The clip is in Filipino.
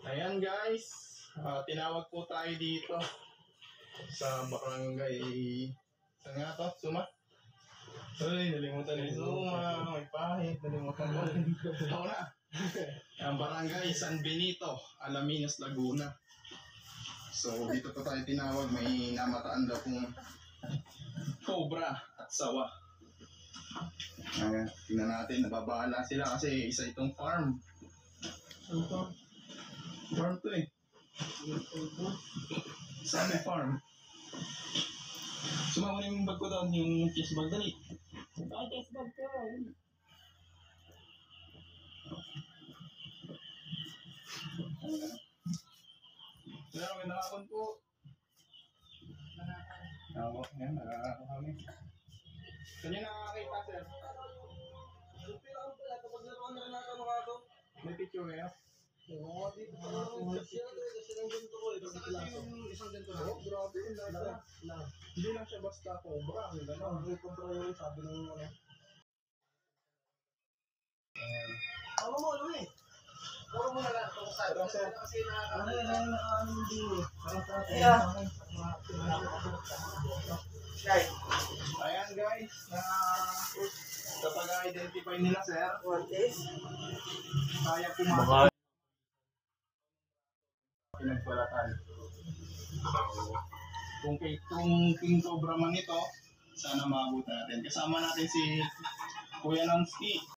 Ayan guys, tinawag po tayo dito sa barangay. Saan nga to? Suma? Uy, nalimutan ni Suma. May pahit, nalimutan mo. Ito na. Ang barangay San Benito, Alaminos, Laguna. So dito po tayo tinawag, may namataan daw kung cobra at sawa. Ayan, tingnan natin, nababahala sila kasi isa itong farm. Ano to? Farm to eh. Saan may farm? Sumama yung bag ko doon, yung chest bag dali. Ay, chest bag ko. Pero may nakakon po. Ako, yan, nakakako kami. Kanya nakakita, sir. May picture kayo? Oo, dito pa lang. Kasi lang ganito ko. Isang ganito na? Grabe, hindi lang siya basta cobra. Ang gano'n. May control yun, sabi ng ano. Tama mo, ano eh. Tama mo na lang. Kasi nakakaano din eh. Ayan guys, kapag identify nila sir, What is? kaya pumasok. Pinagbalatan. Kung king cobra man ito, sana maabot natin. Kasama natin si Kuya Namski.